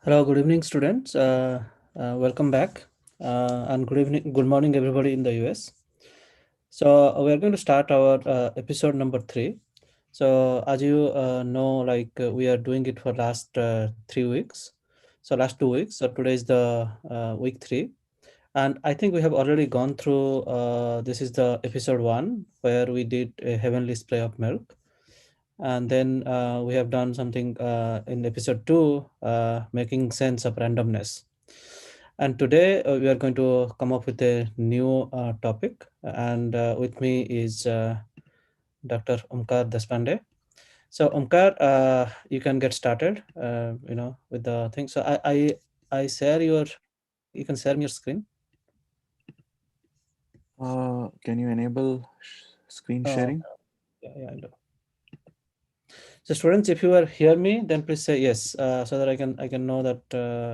Hello, good evening, students. Welcome back, and good evening, good morning, everybody in the US. So we are going to start our episode number 3. So as you know, we are doing it for last 3 weeks. So last 2 weeks. So today is the week 3, and I think we have already gone through. This is the episode 1 where we did a heavenly spray of milk, and then we have done something in episode 2, making sense of randomness. And today we are going to come up with a new topic, and with me is Dr. Omkar Deshpande. So Omkar, you can get started, with the thing. So I share your, you can share me your screen. Can you enable screen Oh, sharing? yeah, I know. So students, if you are hear me, then please say yes, so that I can know that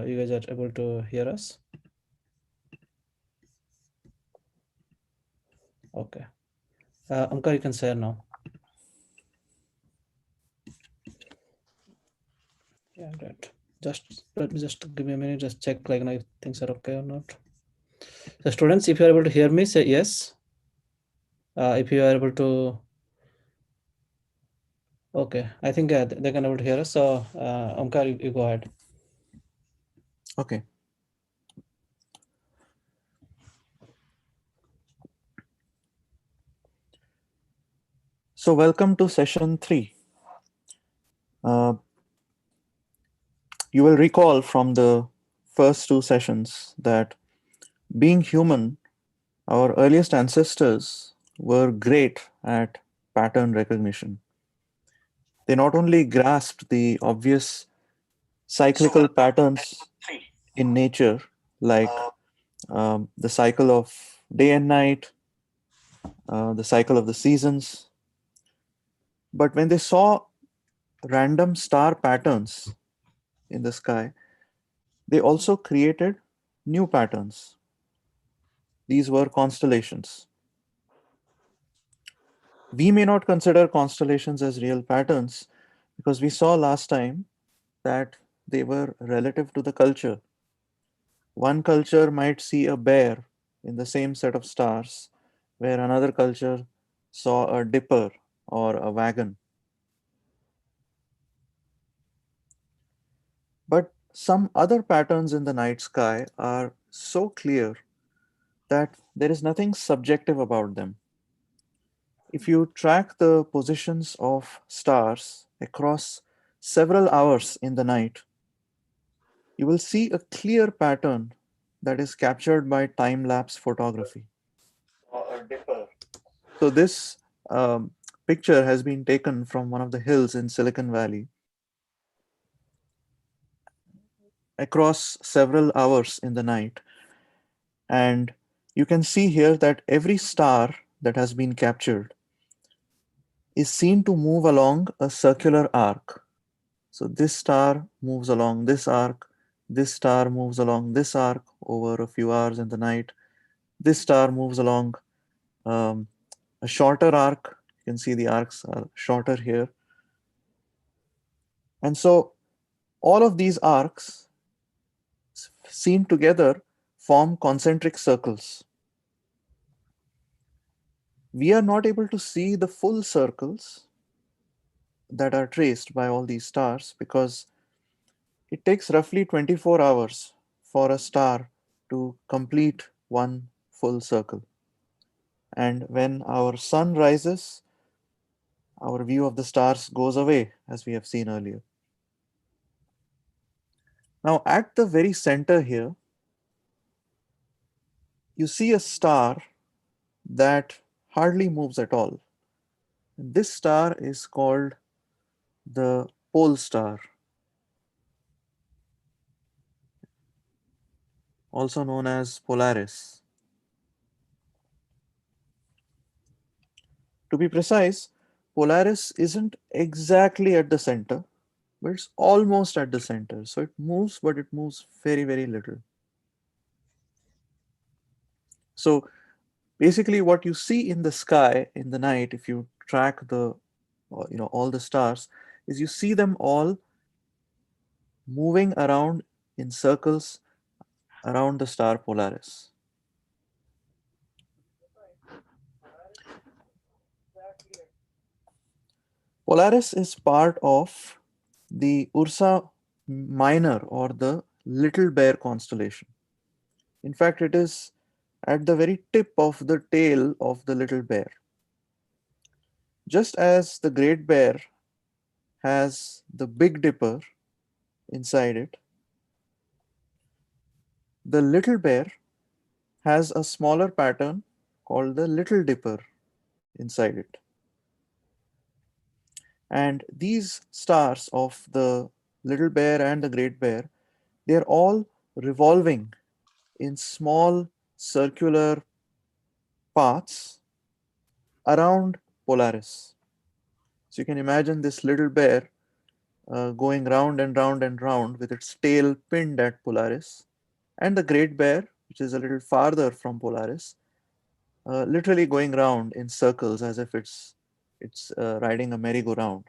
you guys are able to hear us. Okay. Omkar, you can share now. Yeah, right. Just let me just give me a minute, just check if things are okay or not. So students, if you are able to hear me, say yes. If you are able to, okay. I think they can able to hear us. So Omkar, you go ahead. Okay. So welcome to session 3. Uh, you will recall from the first 2 sessions that being human, our earliest ancestors were great at pattern recognition. They not only grasped the obvious cyclical patterns in nature, like the cycle of day and night, the cycle of the seasons, but when they saw random star patterns in the sky, they also created new patterns. These were constellations. We may not consider constellations as real patterns because we saw last time that they were relative to the culture. One culture might see a bear in the same set of stars, where another culture saw a dipper or a wagon. But some other patterns in the night sky are so clear that there is nothing subjective about them. If you track the positions of stars across several hours in the night, you will see a clear pattern that is captured by time lapse photography. So, this picture has been taken from one of the hills in Silicon Valley across several hours in the night. And you can see here that every star that has been captured is seen to move along a circular arc. So this star moves along this arc, this star moves along this arc over a few hours in the night, this star moves along um, a shorter arc. You can see the arcs are shorter here. And so all of these arcs seen together form concentric circles. We are not able to see the full circles that are traced by all these stars because it takes roughly 24 hours for a star to complete one full circle. And when our sun rises, our view of the stars goes away, as we have seen earlier. Now, at the very center here, you see a star that hardly moves at all. And this star is called the pole star, also known as Polaris. To be precise, Polaris isn't exactly at the center, but it's almost at the center. So it moves, but it moves very, very little. So basically, what you see in the sky in the night, if you track the, all the stars, is you see them all moving around in circles around the star Polaris. Polaris is part of the Ursa Minor or the Little Bear constellation. In fact, it is at the very tip of the tail of the Little Bear. Just as the Great Bear has the Big Dipper inside it, the Little Bear has a smaller pattern called the Little Dipper inside it. And these stars of the Little Bear and the Great Bear, they are all revolving in small circular paths around Polaris. So you can imagine this little bear going round and round and round with its tail pinned at Polaris, and the Great Bear, which is a little farther from Polaris, literally going round in circles as if it's riding a merry-go-round.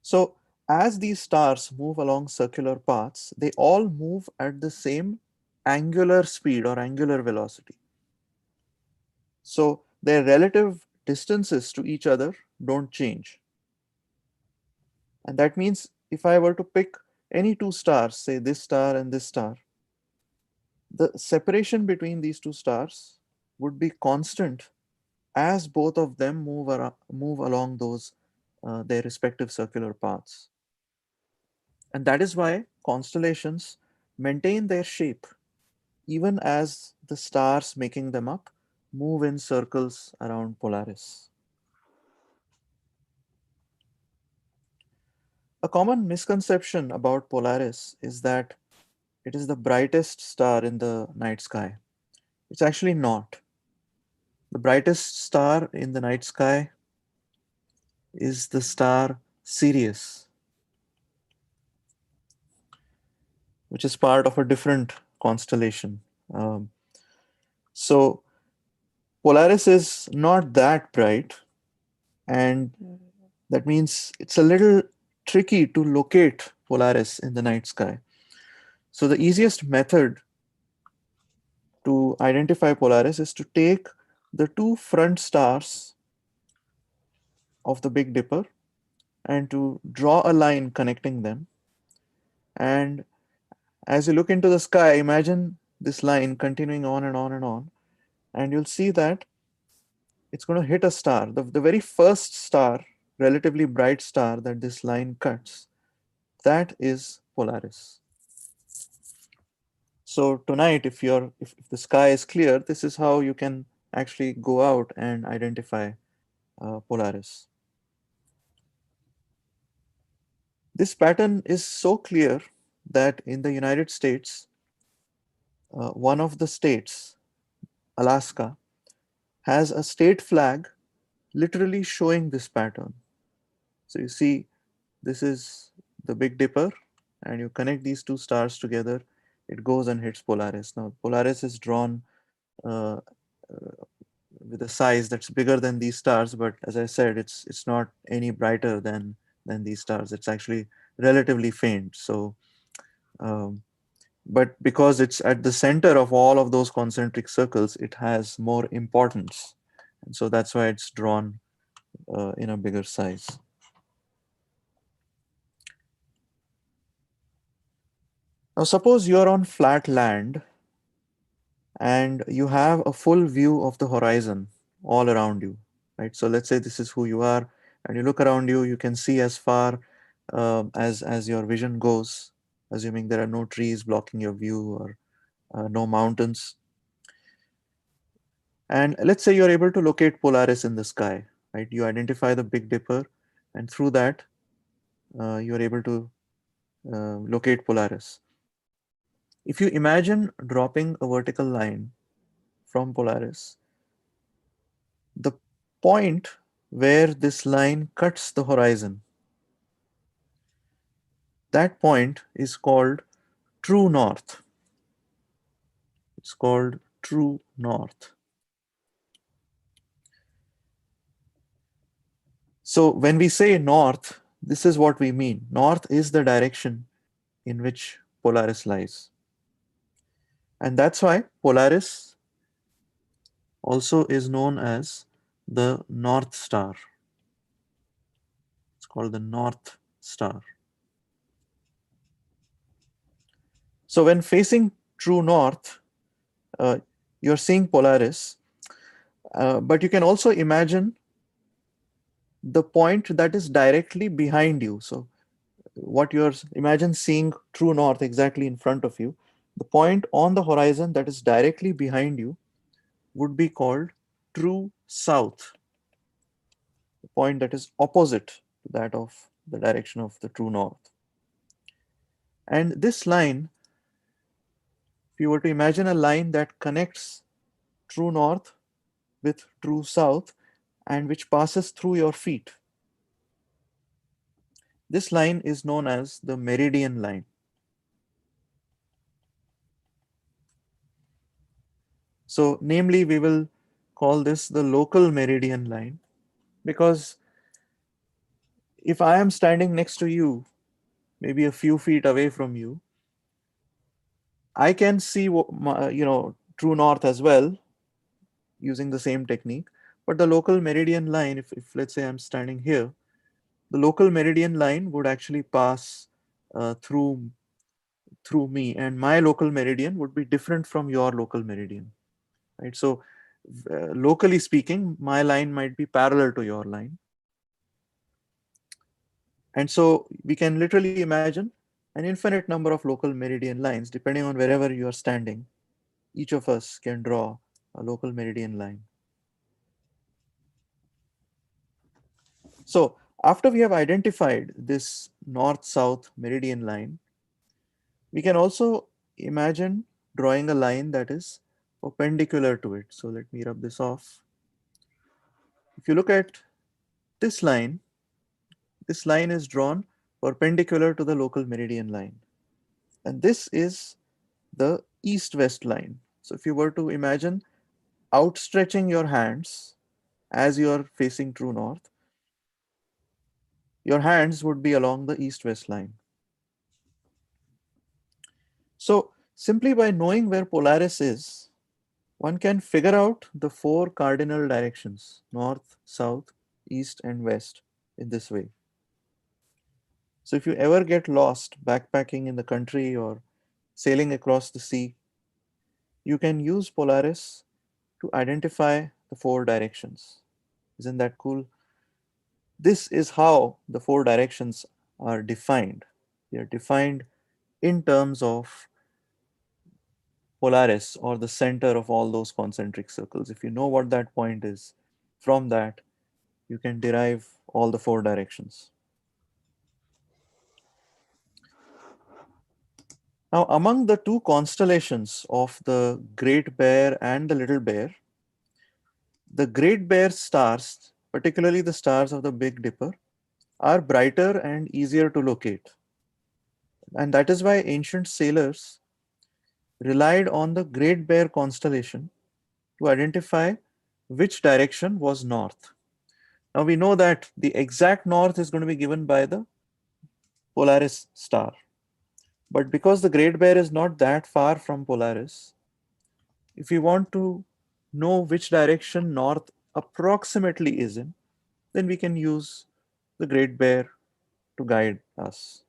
So as these stars move along circular paths, they all move at the same angular speed or angular velocity. So their relative distances to each other don't change. And that means if I were to pick any two stars, say this star and this star, the separation between these two stars would be constant as both of them move along those their respective circular paths. And that is why constellations maintain their shape even as the stars making them up move in circles around Polaris. A common misconception about Polaris is that it is the brightest star in the night sky. It's actually not. The brightest star in the night sky is the star Sirius, which is part of a different constellation. Um, so Polaris is not that bright, and that means it's a little tricky to locate Polaris in the night sky. So the easiest method to identify Polaris is to take the two front stars of the Big Dipper and to draw a line connecting them. And as you look into the sky, imagine this line continuing on and on and on, and you'll see that it's going to hit a star. The very first star, relatively bright star that this line cuts, that is Polaris. So tonight, if the sky is clear, this is how you can actually go out and identify Polaris. This pattern is so clear that in the United States, one of the states, Alaska, has a state flag literally showing this pattern. So you see, this is the Big Dipper, and you connect these two stars together, it goes and hits Polaris. Now, Polaris is drawn uh, with a size that's bigger than these stars, but as I said, it's not any brighter than these stars. It's actually relatively faint. So um, but because it's at the center of all of those concentric circles, it has more importance. And so that's why it's drawn in a bigger size. Now, suppose you're on flat land and you have a full view of the horizon all around you, right? So let's say this is who you are, and you look around you, you can see as far as your vision goes, assuming there are no trees blocking your view or no mountains. And let's say you're able to locate Polaris in the sky, right? You identify the Big Dipper, and through that, you're able to locate Polaris. If you imagine dropping a vertical line from Polaris, the point where this line cuts the horizon, that point is called true north. It's called true north. So when we say north, this is what we mean. North is the direction in which Polaris lies. And that's why Polaris also is known as the North Star. It's called the North Star. So when facing true north, uh, you're seeing Polaris, but you can also imagine the point that is directly behind you. So what you're imagine seeing true north exactly in front of you. The point on the horizon that is directly behind you would be called true south, the point that is opposite to that of the direction of the true north. And this line, if you were to imagine a line that connects true north with true south and which passes through your feet, this line is known as the meridian line. So, namely, we will call this the local meridian line because if I am standing next to you, maybe a few feet away from you, I can see true north as well using the same technique. But the local meridian line, if let's say I'm standing here, the local meridian line would actually pass through me, and my local meridian would be different from your local meridian, right? So, locally speaking, my line might be parallel to your line, and so we can literally imagine an infinite number of local meridian lines depending on wherever you are standing. Each of us can draw a local meridian line. So, after we have identified this north south meridian line, we can also imagine drawing a line that is perpendicular to it. So, let me rub this off. If you look at this line is drawn perpendicular to the local meridian line. And this is the east west line. So, if you were to imagine outstretching your hands as you are facing true north, your hands would be along the east west line. So, simply by knowing where Polaris is, one can figure out the four cardinal directions north, south, east, and west in this way. So, if you ever get lost backpacking in the country or sailing across the sea, you can use Polaris to identify the four directions. Isn't that cool? This is how the four directions are defined. They are defined in terms of Polaris or the center of all those concentric circles. If you know what that point is, from that you can derive all the four directions. Now, among the two constellations of the Great Bear and the Little Bear, the Great Bear stars, particularly the stars of the Big Dipper, are brighter and easier to locate. And that is why ancient sailors relied on the Great Bear constellation to identify which direction was north. Now we know that the exact north is going to be given by the Polaris star. But because the Great Bear is not that far from Polaris, if we want to know which direction north approximately is in, then we can use the Great Bear to guide us.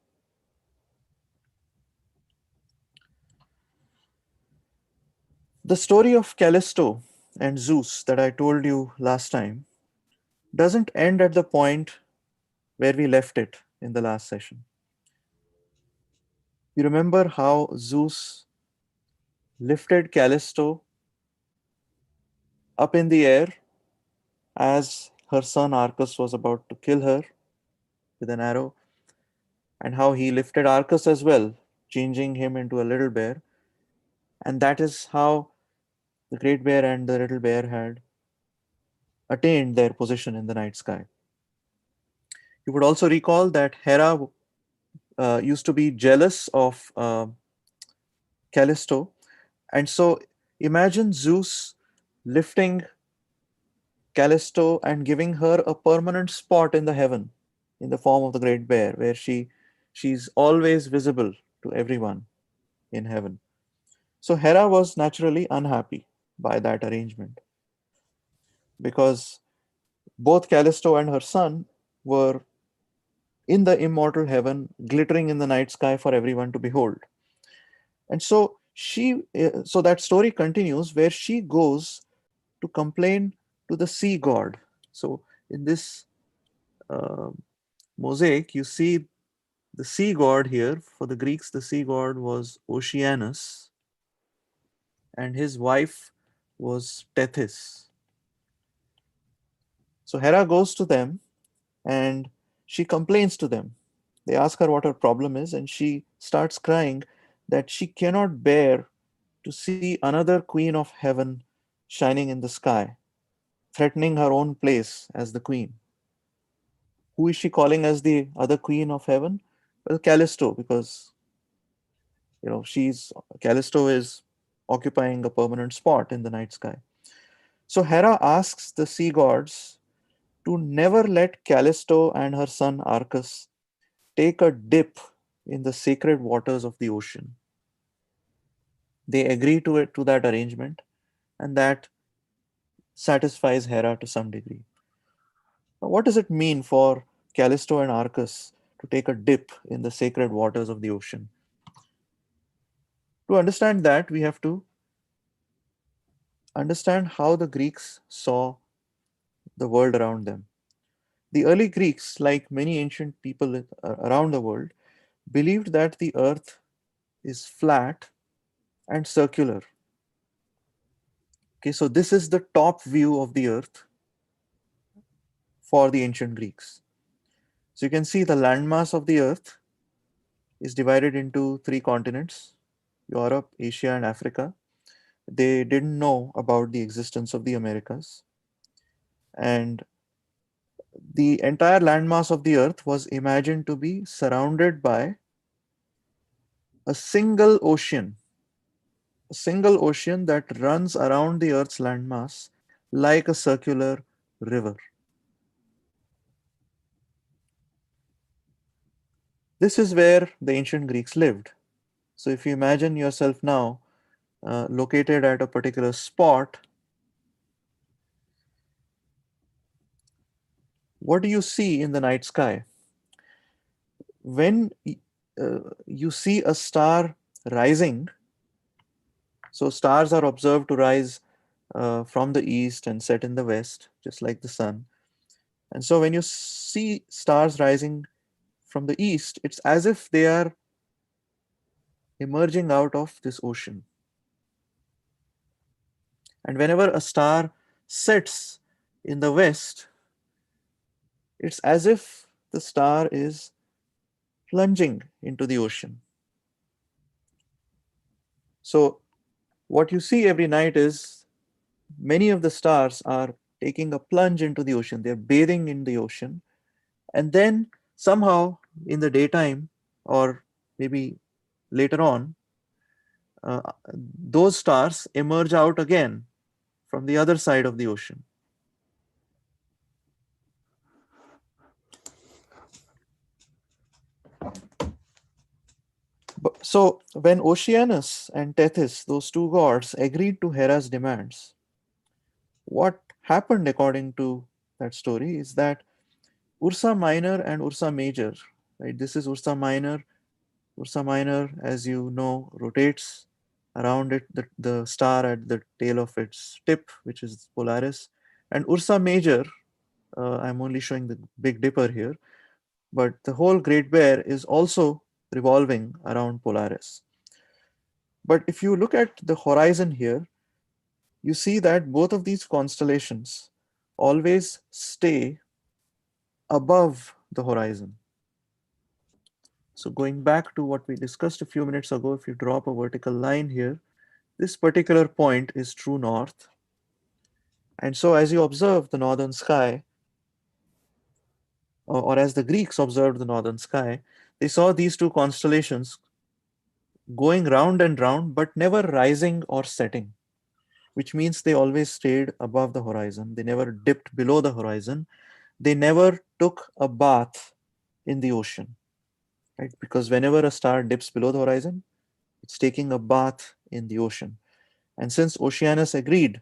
The story of Callisto and Zeus that I told you last time doesn't end at the point where we left it in the last session. You remember how Zeus lifted Callisto up in the air as her son Arcus was about to kill her with an arrow, and how he lifted Arcus as well, changing him into a little bear. And that is how the great bear and the little bear had attained their position in the night sky. You would also recall that Hera used to be jealous of Callisto. And so imagine Zeus lifting Callisto and giving her a permanent spot in the heaven in the form of the great bear, where she's always visible to everyone in heaven. So Hera was naturally unhappy by that arrangement because both Callisto and her son were in the immortal heaven, glittering in the night sky for everyone to behold. And so that story continues where she goes to complain to the sea god. So in this uh, mosaic, you see the sea god here. For the Greeks, the sea god was Oceanus, and his wife was Tethys. So Hera goes to them and she complains to them. They ask her what her problem is, and she starts crying that she cannot bear to see another queen of heaven shining in the sky, threatening her own place as the queen. Who is she calling as the other queen of heaven? Well, Callisto, because she's Callisto is occupying a permanent spot in the night sky. So Hera asks the sea gods to never let Callisto and her son Arcus take a dip in the sacred waters of the ocean. They agree to that arrangement, and that satisfies Hera to some degree. Now, what does it mean for Callisto and Arcus to take a dip in the sacred waters of the ocean? To understand that, we have to understand how the Greeks saw the world around them. The early Greeks, like many ancient people around the world, believed that the earth is flat and circular. Okay, so this is the top view of the earth for the ancient Greeks. So you can see the landmass of the earth is divided into three continents: Europe, Asia, and Africa. They didn't know about the existence of the Americas. And the entire landmass of the earth was imagined to be surrounded by a single ocean that runs around the earth's landmass like a circular river. This is where the ancient Greeks lived. So if you imagine yourself now located at a particular spot, what do you see in the night sky? When you see a star rising, so stars are observed to rise from the east and set in the west, just like the sun. And so when you see stars rising from the east, it's as if they are emerging out of this ocean. And whenever a star sets in the west, it's as if the star is plunging into the ocean. So, what you see every night is many of the stars are taking a plunge into the ocean, they're bathing in the ocean, and then somehow in the daytime or maybe later on, those stars emerge out again from the other side of the ocean. So, when Oceanus and Tethys, those two gods, agreed to Hera's demands, what happened according to that story is that Ursa Minor and Ursa Major, right? This is Ursa Minor. Ursa Minor, as you know, rotates around it, the star at the tail of its tip, which is Polaris. And Ursa Major, I'm only showing the Big Dipper here, but the whole Great Bear is also revolving around Polaris. But if you look at the horizon here, you see that both of these constellations always stay above the horizon. So going back to what we discussed a few minutes ago, if you drop a vertical line here, this particular point is true north. And so as you observe the northern sky, or as the Greeks observed the northern sky, they saw these two constellations going round and round, but never rising or setting, which means they always stayed above the horizon. They never dipped below the horizon. They never took a bath in the ocean. right? Because whenever a star dips below the horizon, it's taking a bath in the ocean. And since Oceanus agreed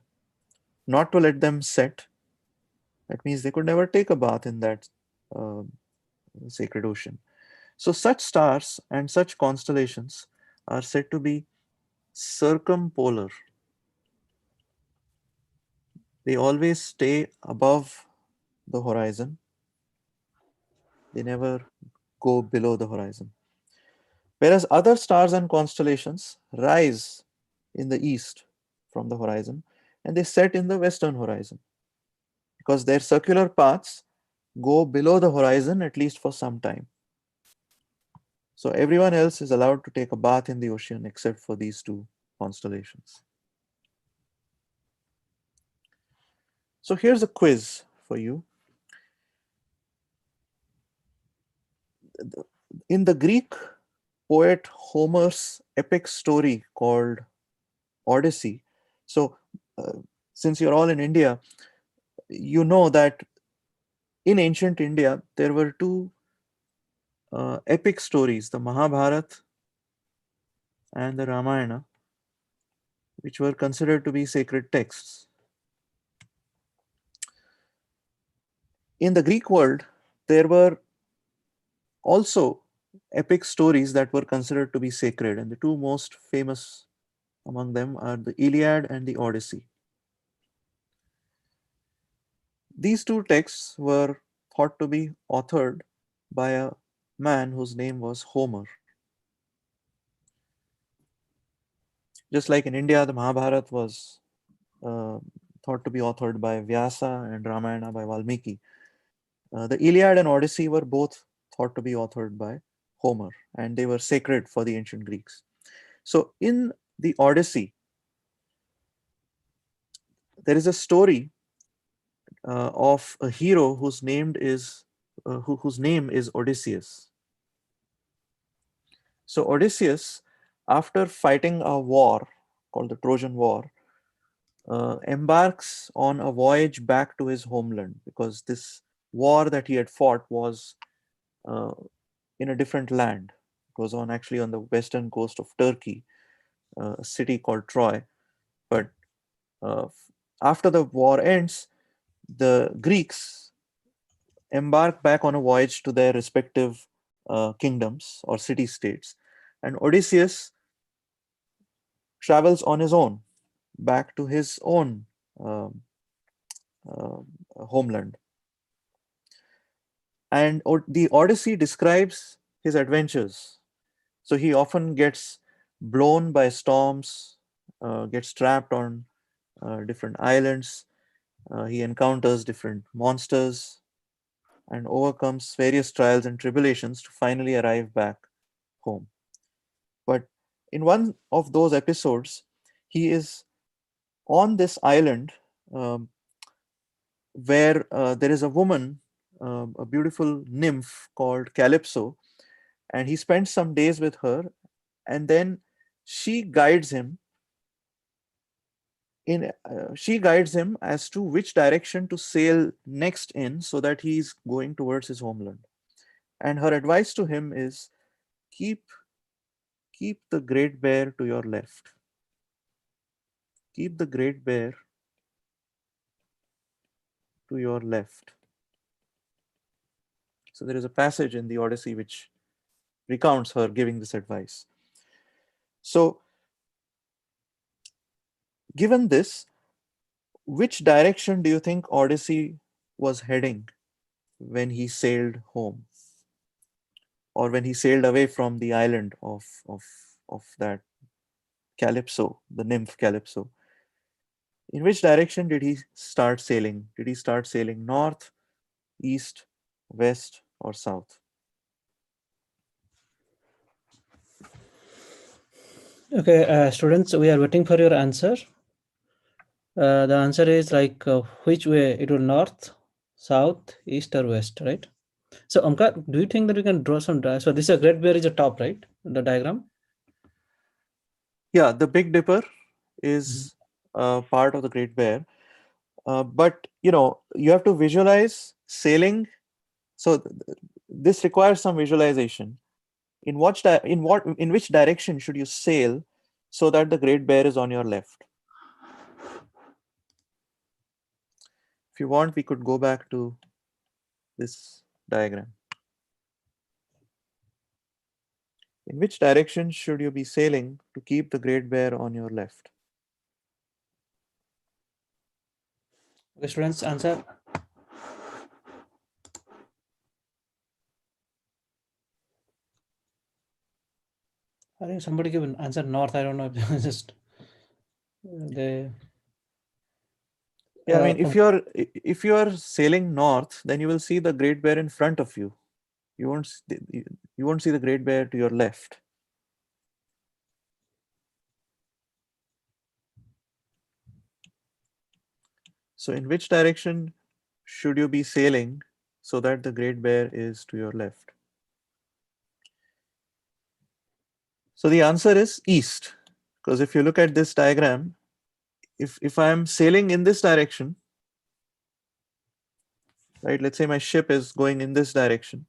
not to let them set, that means they could never take a bath in that uh, sacred ocean. So, such stars and such constellations are said to be circumpolar. They always stay above the horizon, they never go below the horizon. Whereas other stars and constellations rise in the east from the horizon and they set in the western horizon because their circular paths go below the horizon at least for some time. So everyone else is allowed to take a bath in the ocean except for these two constellations. So here's a quiz for you. In the Greek poet Homer's epic story called Odyssey, so uh, since you're all in India, you know that in ancient India there were two epic stories, the Mahabharata and the Ramayana, which were considered to be sacred texts. In the Greek world, there were also epic stories that were considered to be sacred, and the two most famous among them are the Iliad and the Odyssey. These two texts were thought to be authored by a man whose name was Homer. Just like in India, the Mahabharata was uh, thought to be authored by Vyasa and Ramayana by Valmiki. The Iliad and Odyssey were both thought to be authored by Homer, and they were sacred for the ancient Greeks. So, in the Odyssey, there is a story of a hero whose name is Odysseus. So, Odysseus, after fighting a war called the Trojan War, embarks on a voyage back to his homeland because this war that he had fought was uh, in a different land. It was on actually on the western coast of Turkey, a city called Troy. But after the war ends, the Greeks embark back on a voyage to their respective kingdoms or city states, and Odysseus travels on his own back to his own um, uh, homeland. And the Odyssey describes his adventures. So he often gets blown by storms, gets trapped on different islands. He encounters different monsters and overcomes various trials and tribulations to finally arrive back home. But in one of those episodes, he is on this island um, where there is a woman, a beautiful nymph called Calypso, and he spends some days with her, and then she guides him she guides him as to which direction to sail next in so that he's going towards his homeland. And her advice to him is keep keep the great bear to your left. Keep the great bear to your left. So there is a passage in the Odyssey which recounts her giving this advice. So given this, which direction do you think Odyssey was heading when he sailed home, or when he sailed away from the island of that Calypso, the nymph Calypso? In which direction did he start sailing? Did he start sailing north, east, west, or south? Okay, students, we are waiting for your answer. The answer is like which way it will north, south, east, or west, right? So, Omkar, do you think that we can draw some So, this is a great bear is a top, right? The diagram. Yeah, the Big Dipper Mhm. is part of the Great Bear, but you have to visualize sailing. So this requires some visualization. in which direction should you sail so that the Great Bear is on your left? If you want, we could go back to this diagram. In which direction should you be sailing to keep the Great Bear on your left? Okay, students, answer. I think somebody give an answer north. I don't know if just they. Yeah, I mean, Um, if you're sailing north, then you will see the Great Bear in front of you. You won't see the Great Bear to your left. So, in which direction should you be sailing so that the Great Bear is to your left? So, the answer is east. Because if you look at this diagram, if I am sailing in this direction, right, let's say my ship is going in this direction,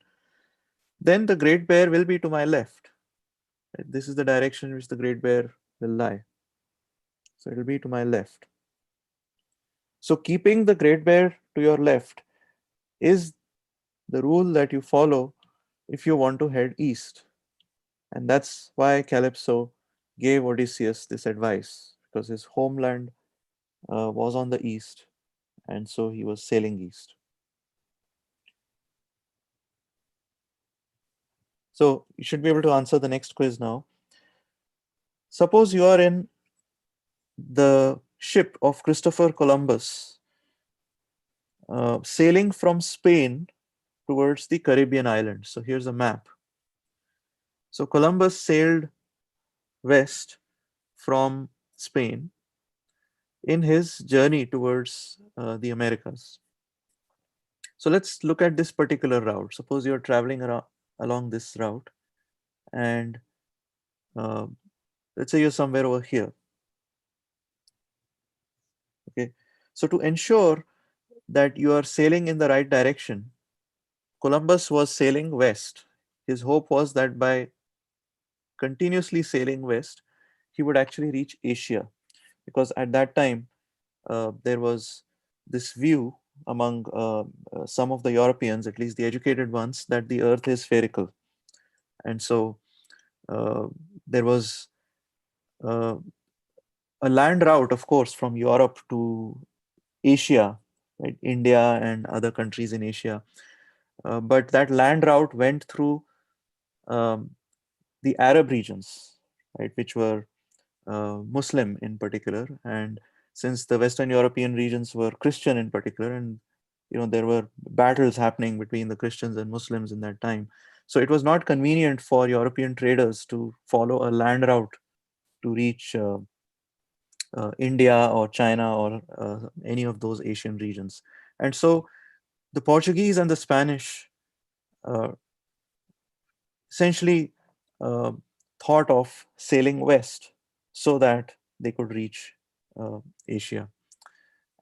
then the Great Bear will be to my left. Right? This is the direction in which the Great Bear will lie. So, it will be to my left. So, keeping the Great Bear to your left is the rule that you follow if you want to head east. And that's why Calypso gave Odysseus this advice, because his homeland was on the east, and so he was sailing east. So you should be able to answer the next quiz now. Suppose you are in the ship of Christopher Columbus, sailing from Spain towards the Caribbean islands. So here's a map. So Columbus sailed west from Spain in his journey towards the Americas. So let's look at this particular route. Suppose you're traveling along this route, and uh, let's say you're somewhere over here. Okay. So to ensure that you are sailing in the right direction, Columbus was sailing west. His hope was that by continuously sailing west, he would actually reach Asia, because at that time there was this view among some of the Europeans, at least the educated ones, that the earth is spherical. And so uh, there was uh, a land route, of course, from Europe to Asia, right? India and other countries in Asia. But that land route went through um, the Arab regions, right, which were Muslim in particular. And since the Western European regions were Christian in particular, and there were battles happening between the Christians and Muslims in that time, so it was not convenient for European traders to follow a land route to reach India or China or any of those Asian regions. And so the Portuguese and the Spanish uh, essentially uh, thought of sailing west so that they could reach uh, Asia.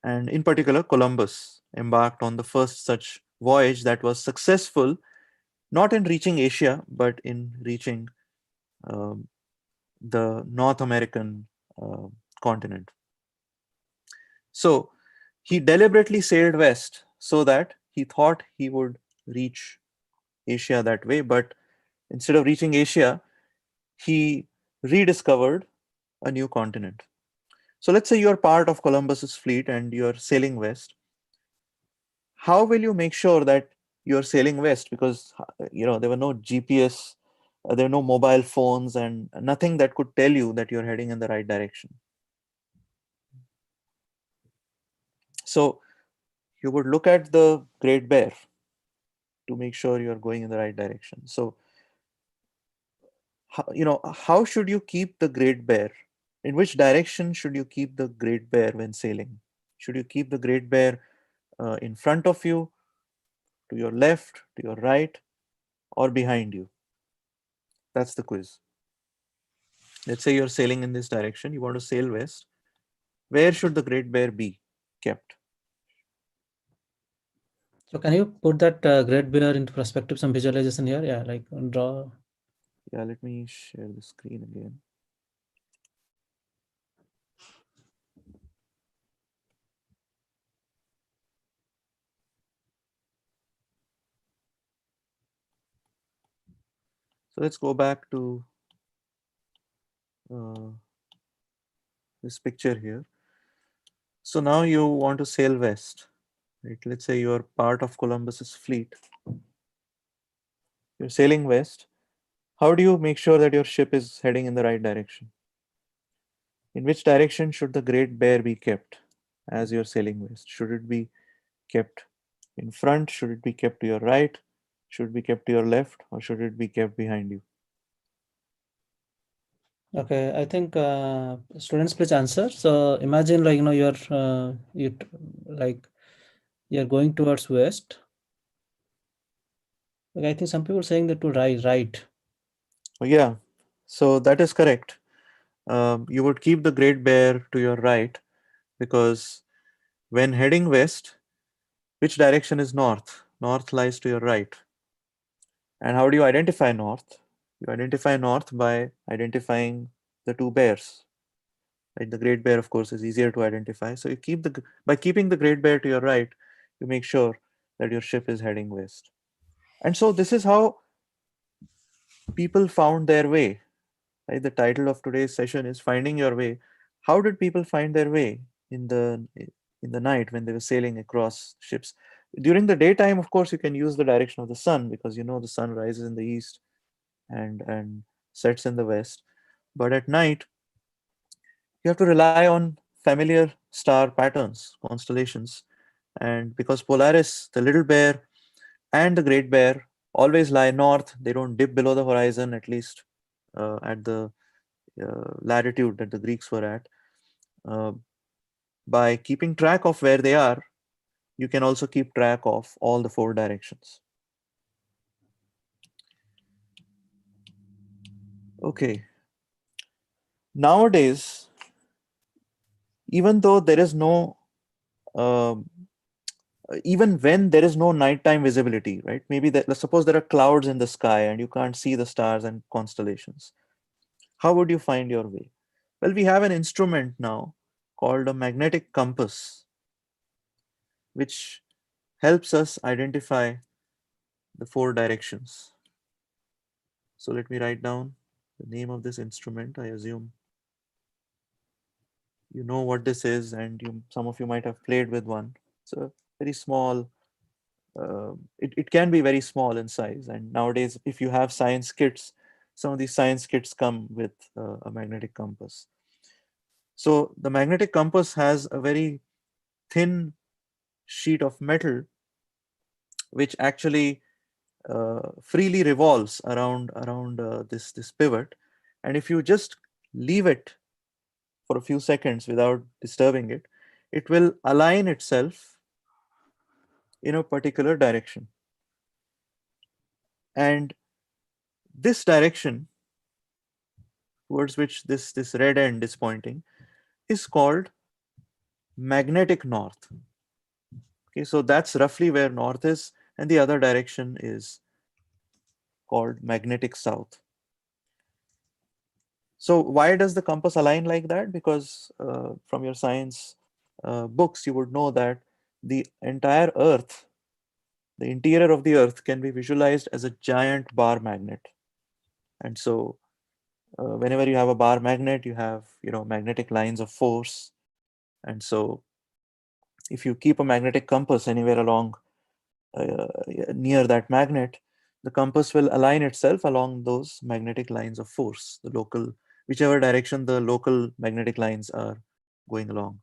And in particular, Columbus embarked on the first such voyage that was successful, not in reaching Asia, but in reaching um, the North American uh, continent. So he deliberately sailed west so that he thought he would reach Asia that way, but instead of reaching Asia, he rediscovered a new continent. So let's say you're part of Columbus's fleet and you're sailing west. How will you make sure that you're sailing west? Because there were no GPS, there were no mobile phones, and nothing that could tell you that you're heading in the right direction. So you would look at the Great Bear to make sure you're going in the right direction. So how should you keep the Great Bear? In which direction should you keep the Great Bear when sailing? Should you keep the Great Bear in front of you, to your left, to your right, or behind you? That's the quiz. Let's say you're sailing in this direction, you want to sail west. Where should the Great Bear be kept? So can you put that Great Bear into perspective, some visualization here? Yeah, like draw. Yeah, let me share the screen again. So let's go back to uh, this picture here. So now you want to sail west, right? Let's say you are part of Columbus's fleet. You're sailing west. How do you make sure that your ship is heading in the right direction? In which direction should the Great Bear be kept as you're sailing west? Should it be kept in front? Should it be kept to your right? Should it be kept to your left? Or should it be kept behind you? Okay, I think students please answer. So imagine like you're like you're going towards west. Like, I think some people saying that to right. Oh, yeah, so that is correct. You would keep the Great Bear to your right because when heading west, which direction is north? North lies to your right. And how do you identify north? You identify north by identifying the two bears. Right? The Great Bear, of course, is easier to identify. So you keep the by keeping the Great Bear to your right, you make sure that your ship is heading west. And so this is how people found their way. Right? The title of today's session is Finding Your Way. How did people find their way in the night when they were sailing across ships? During the daytime, of course, you can use the direction of the sun because you know the sun rises in the east and sets in the west. But at night, you have to rely on familiar star patterns, constellations. And because Polaris, the little bear, and the great bear always lie north, they don't dip below the horizon, at least at the latitude that the Greeks were at. Uh, by keeping track of where they are, you can also keep track of all the four directions. Okay. Nowadays, even though there is no um even when there is no nighttime visibility, right? Maybe that, let's suppose there are clouds in the sky and you can't see the stars and constellations. How would you find your way? Well, we have an instrument now called a magnetic compass, which helps us identify the four directions. So let me write down the name of this instrument. I assume you know what this is, and some of you might have played with one. It's a very small it can be very small in size. And nowadays, if you have science kits, some of these science kits come with a magnetic compass. So the magnetic compass has a very thin sheet of metal which actually freely revolves around this pivot. And if you just leave it for a few seconds without disturbing it, it will align itself in a particular direction. And this direction towards which this red end is pointing is called magnetic north. Okay, so that's roughly where north is, and the other direction is called magnetic south. So why does the compass align like that? Because from your science books, you would know that the entire Earth, the interior of the Earth, can be visualized as a giant bar magnet. And so, whenever you have a bar magnet, you have magnetic lines of force. And so, if you keep a magnetic compass anywhere along near that magnet, the compass will align itself along those magnetic lines of force, the local, whichever direction the local magnetic lines are going along.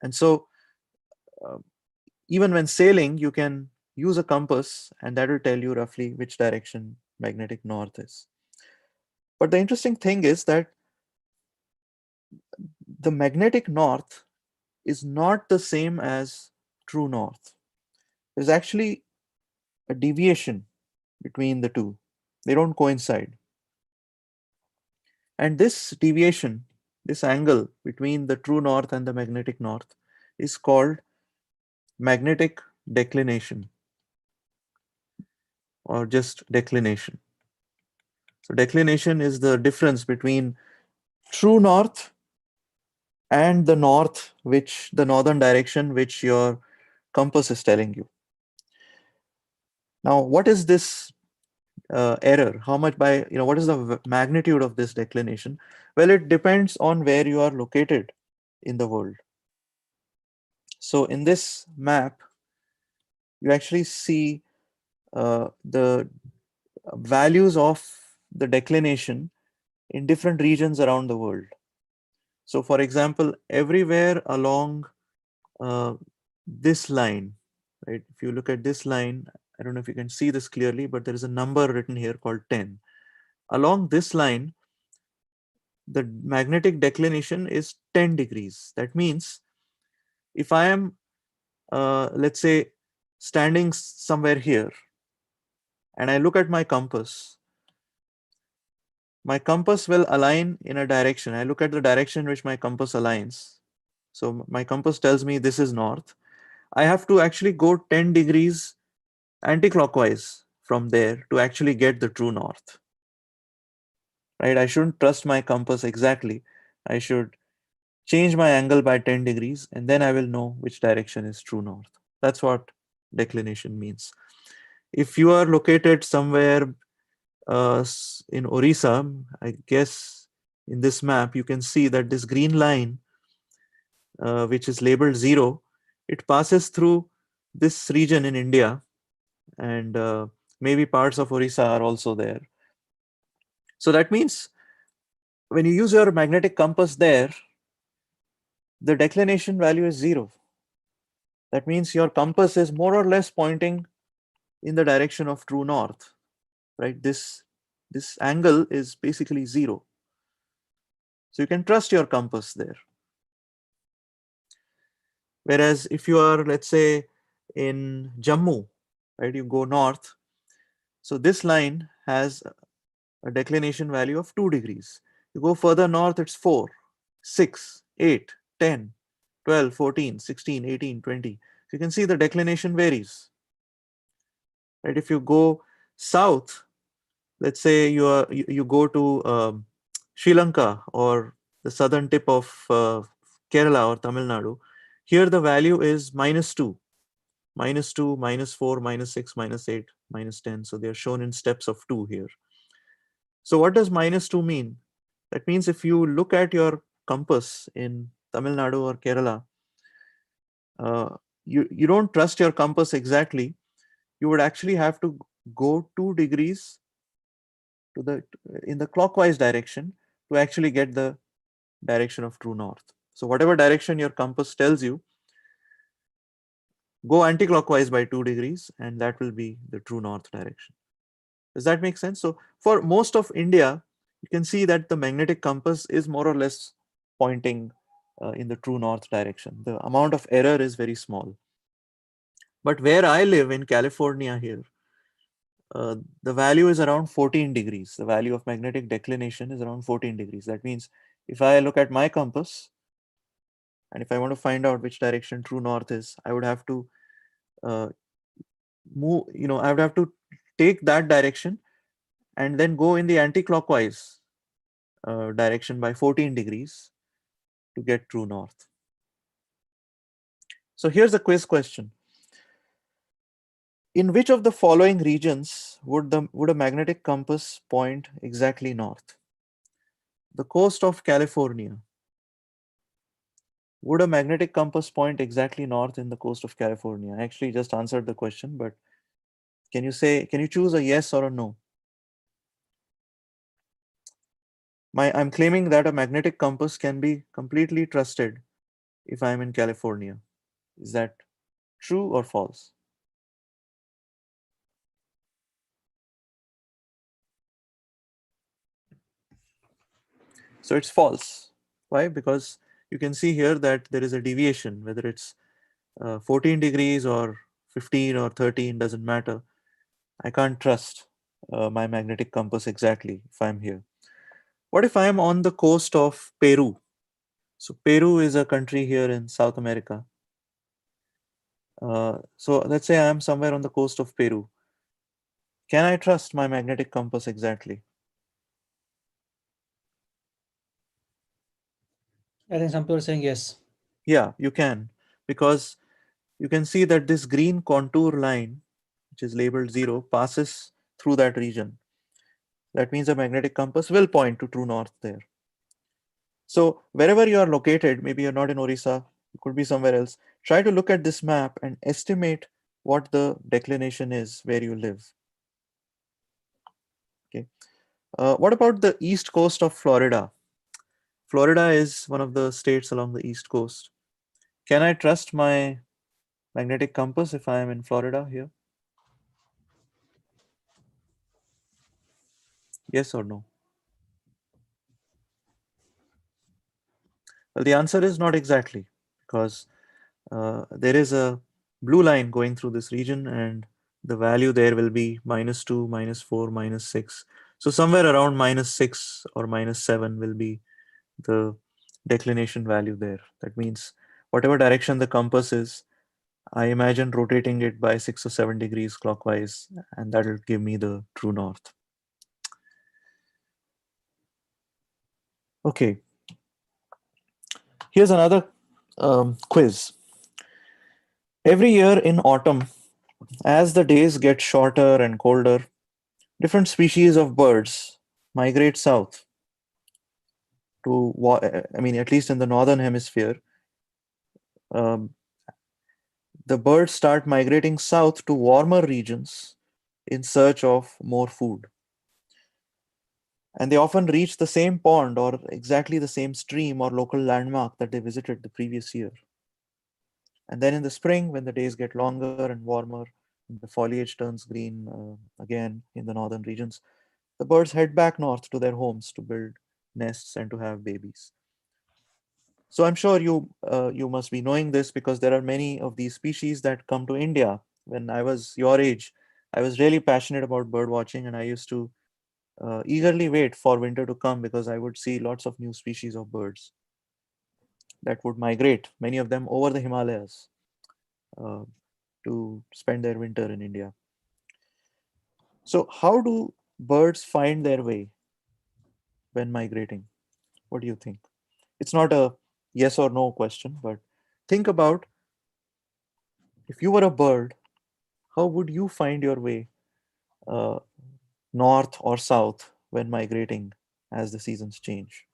And so, uh, even when sailing, you can use a compass, and that will tell you roughly which direction magnetic north is. But the interesting thing is that the magnetic north is not the same as true north. There's actually a deviation between the two, they don't coincide. And this deviation, this angle between the true north and the magnetic north, is called magnetic declination or just declination. So declination is the difference between true north and the north, which the northern direction which your compass is telling you. Now, what is this error? How much by, what is the magnitude of this declination? Well, it depends on where you are located in the world. So in this map, you actually see the values of the declination in different regions around the world. So for example, everywhere along uh, this line, right? If you look at this line, I don't know if you can see this clearly, but there is a number written here called 10. Along this line, the magnetic declination is 10 degrees. That means if I am, let's say, standing somewhere here and I look at my compass will align in a direction. I look at the direction which my compass aligns. So my compass tells me this is north. I have to actually go 10 degrees anti-clockwise from there to actually get the true north. Right? I shouldn't trust my compass exactly. I should change my angle by 10 degrees and then I will know which direction is true north. That's what declination means. If you are located somewhere in Orissa, I guess in this map, you can see that this green line, which is labeled 0, it passes through this region in India, and maybe parts of Orissa are also there. So that means when you use your magnetic compass there, the declination value is 0. That means your compass is more or less pointing in the direction of true north, right? This angle is basically 0. So you can trust your compass there. Whereas if you are, let's say, in Jammu, right, you go north. So this line has a declination value of 2 degrees. You go further north, it's 4, 6, 8, 10, 12, 14, 16, 18, 20. So you can see the declination varies. Right? If you go south, let's say you go to Sri Lanka or the southern tip of Kerala or Tamil Nadu, here the value is -2, -2, -4, -6, -8, -10. So they are shown in steps of 2 here. So what does -2 mean? That means if you look at your compass in Tamil Nadu or Kerala, uh, you don't trust your compass exactly. You would actually have to go 2 degrees to the in the clockwise direction to actually get the direction of true north. So whatever direction your compass tells you, go anti-clockwise by 2 degrees and that will be the true north direction. Does that make sense? So for most of India, you can see that the magnetic compass is more or less pointing in the true north direction. The amount of error is very small. But where I live in California here, the value is around 14 degrees. The value of magnetic declination is around 14 degrees. That means if I look at my compass and if I want to find out which direction true north is, I would have to uh, I would have to take that direction and then go in the anti-clockwise direction by 14 degrees to get true north. So here's a quiz question. In which of the following regions would a magnetic compass point exactly north? The coast of California. Would a magnetic compass point exactly north in the coast of California? I actually just answered the question, but can you choose a yes or a no? I'm claiming that a magnetic compass can be completely trusted if I'm in California. Is that true or false? So it's false. Why? Because you can see here that there is a deviation, whether it's 14 degrees or 15 or 13, doesn't matter. I can't trust my magnetic compass exactly if I'm here. What if I'm on the coast of Peru? So Peru is a country here in South America. So let's say I'm somewhere on the coast of Peru. Can I trust my magnetic compass exactly? I think some people are saying yes. Yeah, you can, because you can see that this green contour line, which is labeled 0, passes through that region. That means a magnetic compass will point to true north there. So wherever you are located, maybe you're not in Orissa, you could be somewhere else, try to look at this map and estimate what the declination is where you live. Okay. What about the east coast of Florida? Florida is one of the states along the east coast. Can I trust my magnetic compass if I am in Florida here? Yes or no? Well, the answer is not exactly, because there is a blue line going through this region, and the value there will be -2, -4, -6. So somewhere around -6 or -7 will be the declination value there. That means whatever direction the compass is, I imagine rotating it by 6 or 7 degrees clockwise, and that will give me the true north. Okay, here's another quiz. Every year in autumn, as the days get shorter and colder, different species of birds migrate south I mean, at least in the northern hemisphere, um, the birds start migrating south to warmer regions in search of more food. And they often reach the same pond or exactly the same stream or local landmark that they visited the previous year. And then in the spring, when the days get longer and warmer, and the foliage turns green again in the northern regions, the birds head back north to their homes to build nests and to have babies. So I'm sure you must be knowing this, because there are many of these species that come to India. When I was your age, I was really passionate about bird watching, and I used to eagerly wait for winter to come, because I would see lots of new species of birds that would migrate, many of them over the Himalayas, uh, to spend their winter in India. So, how do birds find their way when migrating? What do you think? It's not a yes or no question, but think about, if you were a bird, how would you find your way uh, north or south when migrating as the seasons change?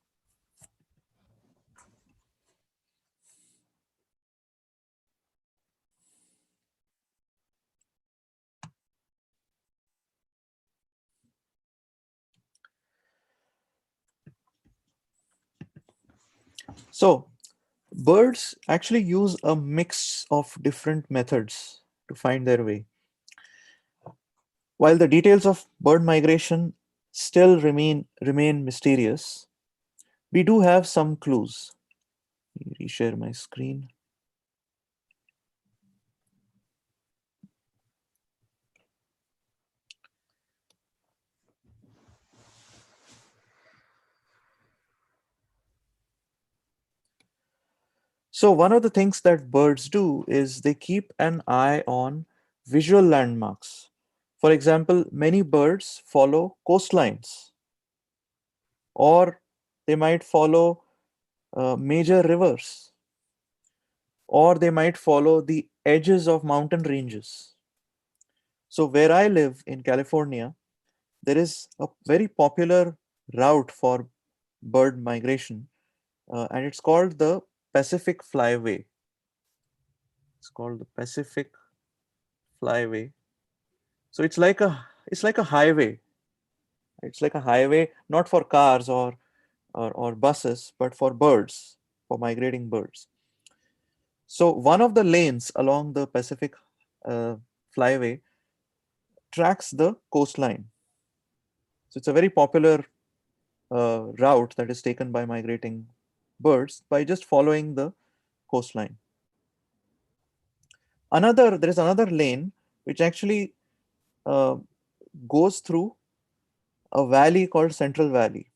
So, birds actually use a mix of different methods to find their way. While the details of bird migration still remain mysterious, we do have some clues. Let me reshare my screen. So one of the things that birds do is they keep an eye on visual landmarks. For example, many birds follow coastlines, or they might follow major rivers, or they might follow the edges of mountain ranges. So where I live in California, there is a very popular route for bird migration, and it's called the Pacific Flyway. It's called the Pacific Flyway. So it's like a highway. It's like a highway not for cars or buses, but for birds, for migrating birds. So one of the lanes along the Pacific uh, Flyway tracks the coastline. So it's a very popular route that is taken by migrating birds by just following the coastline. There is another lane which actually uh, goes through a valley called Central Valley.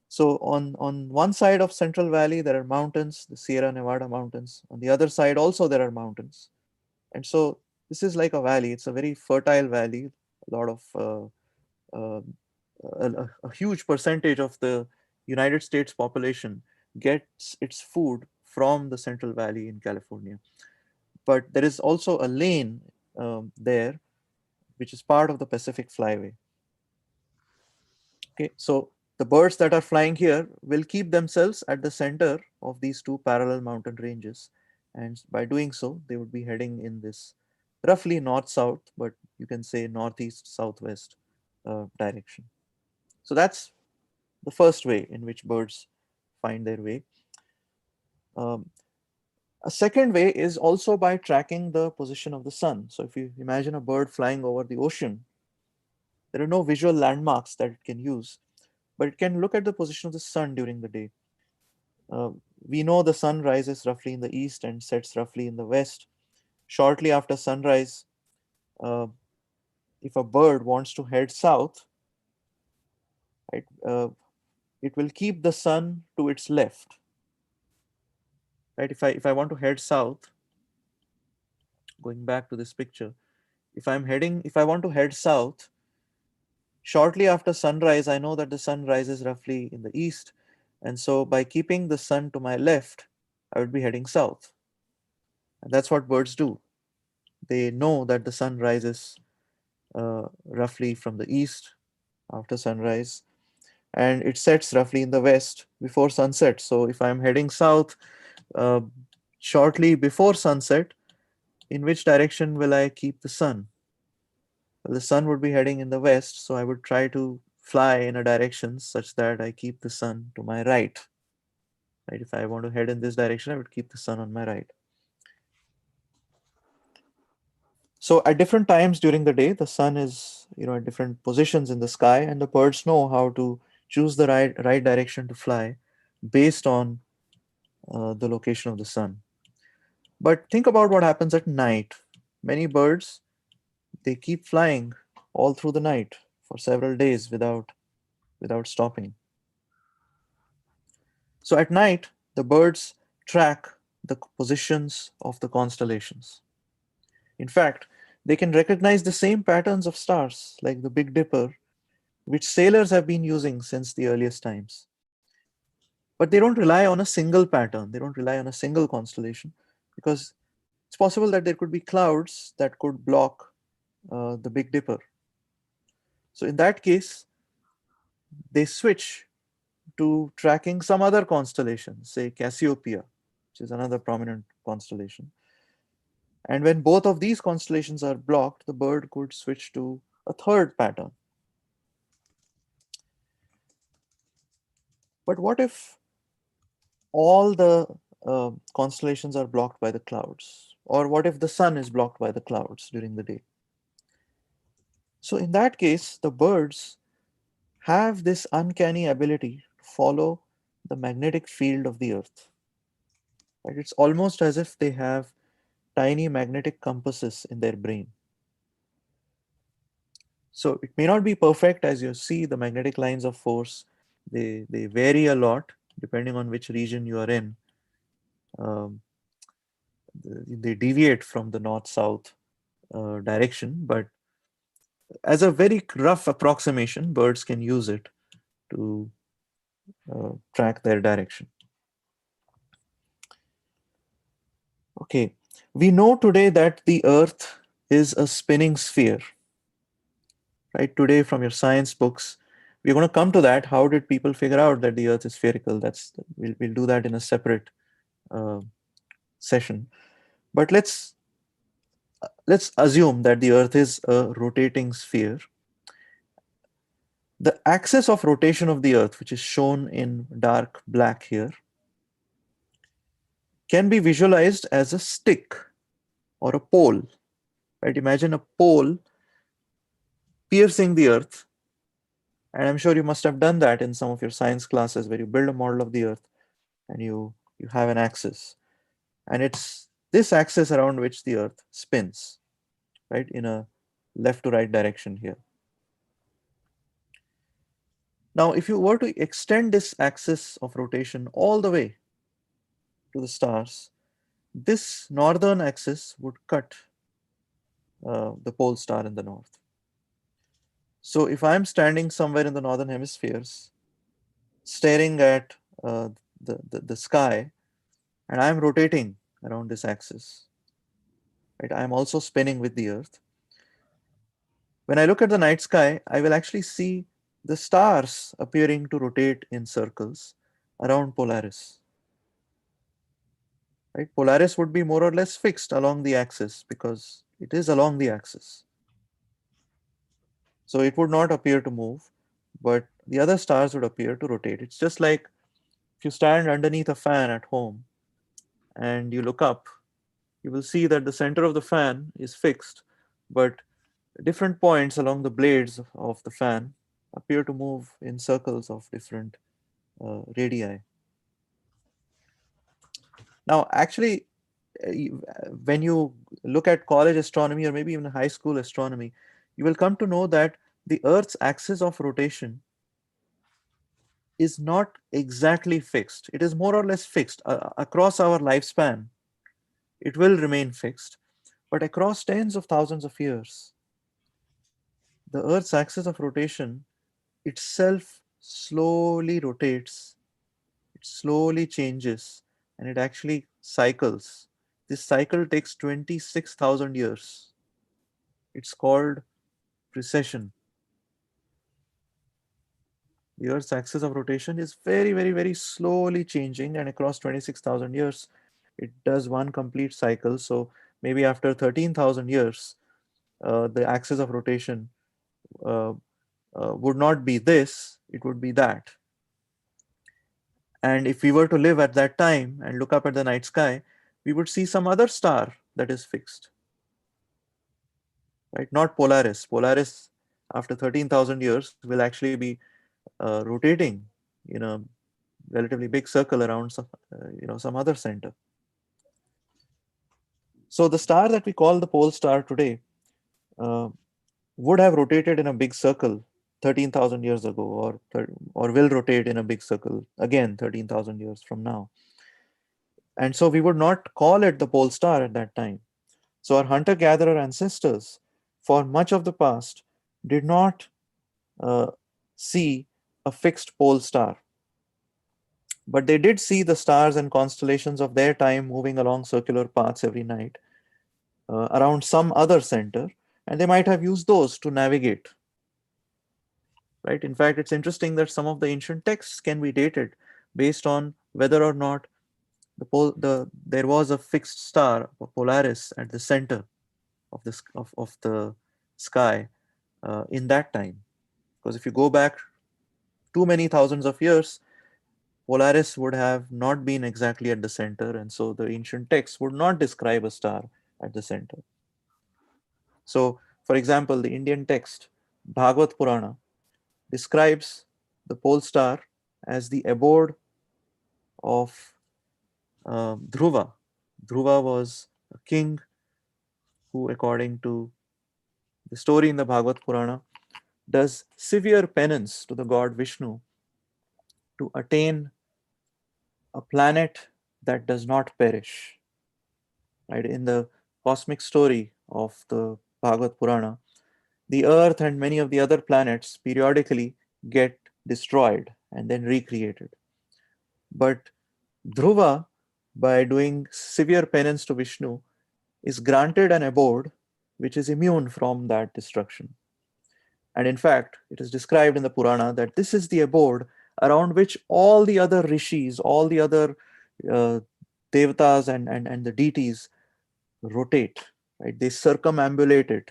So on one side of Central Valley there are mountains, the Sierra Nevada mountains. On the other side also there are mountains, and so this is like a valley. It's a very fertile valley. A lot of uh, a huge percentage of the United States population gets its food from the Central Valley in California. But there is also a lane there, which is part of the Pacific Flyway. Okay, so the birds that are flying here will keep themselves at the center of these two parallel mountain ranges. And by doing so, they would be heading in this roughly north-south, but you can say northeast-southwest direction. So that's the first way in which birds find their way. Um, a second way is also by tracking the position of the sun. So if you imagine a bird flying over the ocean, there are no visual landmarks that it can use, but it can look at the position of the sun during the day. Uh, we know the sun rises roughly in the east and sets roughly in the west. Shortly after sunrise, uh, if a bird wants to head south, right, it will keep the sun to its left. Right? If I want to head south, going back to this picture, if I want to head south, shortly after sunrise, I know that the sun rises roughly in the east, and so by keeping the sun to my left, I would be heading south. And that's what birds do. They know that the sun rises roughly from the east after sunrise, and it sets roughly in the west before sunset. So if I'm heading south uh, shortly before sunset, in which direction will I keep the sun? Well, the sun would be heading in the west, so I would try to fly in a direction such that I keep the sun to my right. Right? If I want to head in this direction, I would keep the sun on my right. So at different times during the day, the sun is, at different positions in the sky, and the birds know how to choose the right direction to fly based on the location of the sun. But think about what happens at night. Many birds, they keep flying all through the night for several days without stopping. So at night, the birds track the positions of the constellations. In fact, they can recognize the same patterns of stars, like the Big Dipper, which sailors have been using since the earliest times. But they don't rely on a single pattern, they don't rely on a single constellation, because it's possible that there could be clouds that could block the Big Dipper. So in that case, they switch to tracking some other constellation, say Cassiopeia, which is another prominent constellation. And when both of these constellations are blocked, the bird could switch to a third pattern. But what if all the constellations are blocked by the clouds? Or what if the sun is blocked by the clouds during the day? So, in that case, the birds have this uncanny ability to follow the magnetic field of the earth. Right? It's almost as if they have tiny magnetic compasses in their brain. So it may not be perfect, as you see the magnetic lines of force, they vary a lot depending on which region you are in. Um, they deviate from the north-south direction, but as a very rough approximation, birds can use it to track their direction. Okay, we know today that the Earth is a spinning sphere. Right, today from your science books, we're going to come to that. How did people figure out that the Earth is spherical? We'll do that in a separate uh, session. But let's assume that the Earth is a rotating sphere. The axis of rotation of the Earth, which is shown in dark black here, can be visualized as a stick or a pole. Right? Imagine a pole piercing the Earth, and I'm sure you must have done that in some of your science classes where you build a model of the Earth and you have an axis, and it's this axis around which the Earth spins, right, in a left to right direction here. Now, if you were to extend this axis of rotation all the way to the stars, this northern axis would cut the pole star in the north. So if I'm standing somewhere in the northern hemispheres, staring at the sky, and I'm rotating around this axis. Right? I'm also spinning with the Earth. When I look at the night sky, I will actually see the stars appearing to rotate in circles around Polaris. Right? Polaris would be more or less fixed along the axis because it is along the axis. So it would not appear to move, but the other stars would appear to rotate. It's just like if you stand underneath a fan at home and you look up, you will see that the center of the fan is fixed, but different points along the blades of the fan appear to move in circles of different radii. Now, actually, when you look at college astronomy or maybe even high school astronomy, you will come to know that the Earth's axis of rotation is not exactly fixed. It is more or less fixed across our lifespan. It will remain fixed, but across tens of thousands of years, the Earth's axis of rotation itself slowly rotates, it slowly changes, and it actually cycles. This cycle takes 26,000 years. It's called precession. The Earth's axis of rotation is very, very, very slowly changing, and across 26,000 years, it does one complete cycle. So maybe after 13,000 years, the axis of rotation uh, would not be this, it would be that. And if we were to live at that time and look up at the night sky, we would see some other star that is fixed, right? Not Polaris. Polaris, after 13,000 years, will actually be rotating in a relatively big circle around some other center. So the star that we call the pole star today uh, would have rotated in a big circle 13,000 years ago, or will rotate in a big circle again 13,000 years from now. And so we would not call it the pole star at that time. So our hunter gatherer ancestors, for much of the past, did not uh, see a fixed pole star, but they did see the stars and constellations of their time moving along circular paths every night around some other center, and they might have used those to navigate. Right? In fact, it's interesting that some of the ancient texts can be dated based on whether or not there was a fixed star, Polaris, at the center of the sky in that time. Because if you go back too many thousands of years, Polaris would have not been exactly at the center, and so the ancient texts would not describe a star at the center. So, for example, the Indian text Bhagavad Purana describes the pole star as the abode of Dhruva. Dhruva was a king who, according to the story in the Bhagavad Purana, does severe penance to the god Vishnu to attain a planet that does not perish. Right? In the cosmic story of the Bhagavad Purana, the Earth and many of the other planets periodically get destroyed and then recreated. But Dhruva, by doing severe penance to Vishnu, is granted an abode which is immune from that destruction. And in fact, it is described in the Purana that this is the abode around which all the other rishis, all the other uh, devatas and the deities rotate, right? They circumambulate it.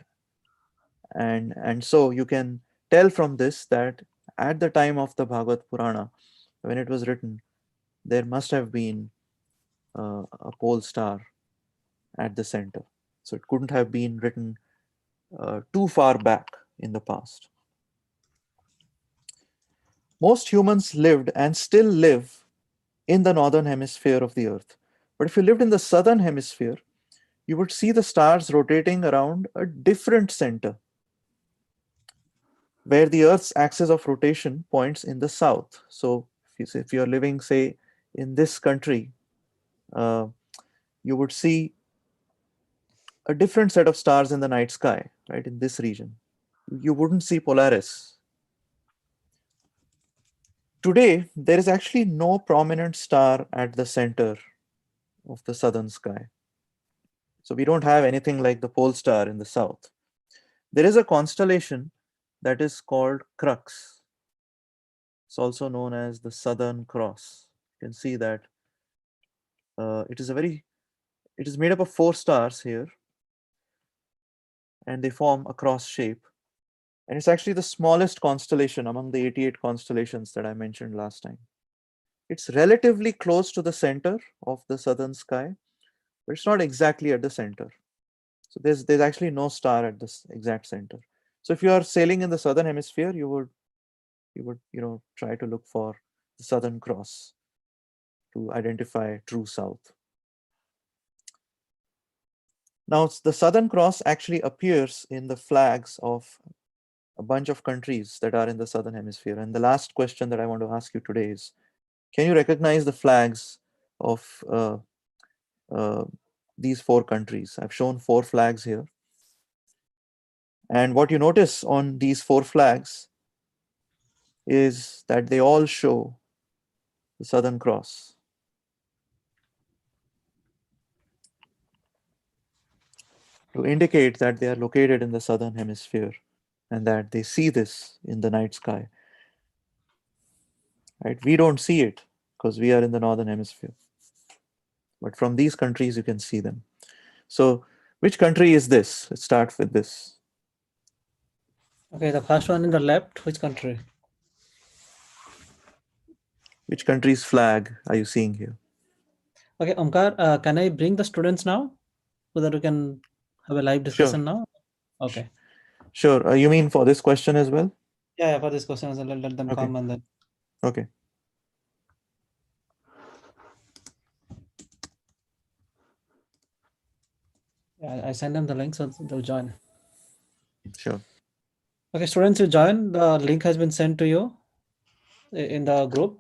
And so you can tell from this that at the time of the Bhagavad Purana, when it was written, there must have been a pole star at the center. So it couldn't have been written too far back in the past. Most humans lived and still live in the northern hemisphere of the earth. But if you lived in the southern hemisphere, you would see the stars rotating around a different center, where the earth's axis of rotation points in the south. So if you're living, say, in this country, uh, you would see a different set of stars in the night sky, right, in this region. You wouldn't see Polaris. Today, there is actually no prominent star at the center of the southern sky. So we don't have anything like the pole star in the south. There is a constellation that is called Crux. It's also known as the Southern Cross. You can see that it is made up of four stars here, and they form a cross shape. And it's actually the smallest constellation among the 88 constellations that I mentioned last time. It's relatively close to the center of the southern sky, but it's not exactly at the center. So there's actually no star at this exact center. So if you are sailing in the southern hemisphere, you would try to look for the Southern Cross to identify true south. Now, the Southern Cross actually appears in the flags of a bunch of countries that are in the Southern Hemisphere. And the last question that I want to ask you today is, can you recognize the flags of uh, these four countries? I've shown four flags here. And what you notice on these four flags is that they all show the Southern Cross. To indicate that they are located in the southern hemisphere and that they see this in the night sky. Right? We don't see it because we are in the northern hemisphere. But from these countries, you can see them. So, which country is this? Let's start with this. Okay, the first one in the left, which country? Which country's flag are you seeing here? Okay, Omkar, can I bring the students now so that we can have a live Sure. discussion now? Okay. Sure. You mean for this question as well? Yeah, for this question, so let them Okay. come and then. Okay. Yeah, I send them the link so they'll join. Sure. Okay, students, you join. The link has been sent to you in the group.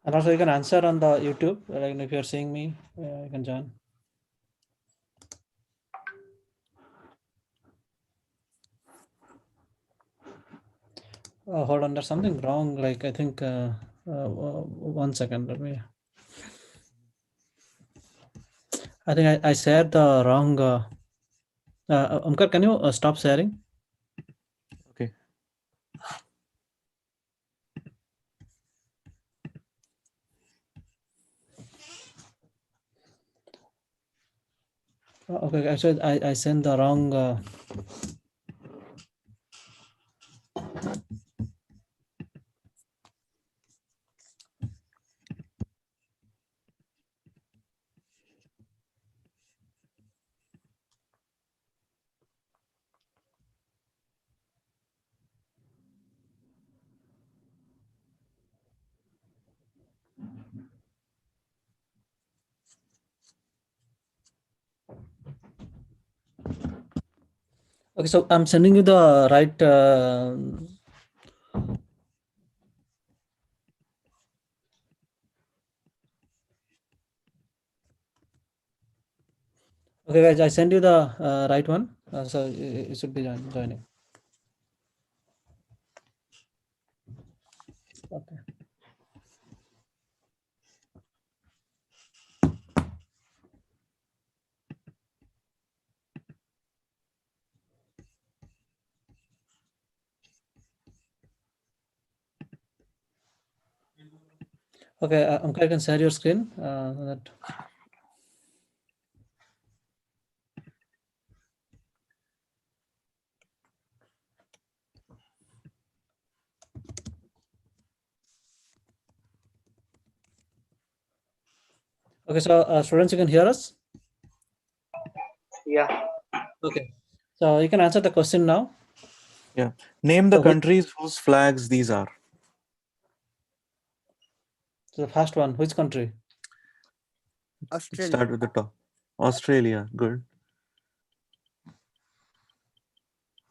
And also you can answer on the YouTube. Like if you're seeing me, you can join. Hold on, there's something wrong. Like I think, 1 second. Let me. I think I shared the wrong. Omkar, can you stop sharing? Okay. Okay, actually I sent the wrong. Okay, so I'm sending you the right. Okay, guys, I sent you the right one. So you should be joining. Okay. Okay, Omkar, you can share your screen. Okay, so students, you can hear us? Yeah. Okay. So you can answer the question now. Yeah. Name the So, countries whose flags these are. so the first one, which country? Let's Australia. start with the top. Australia, good.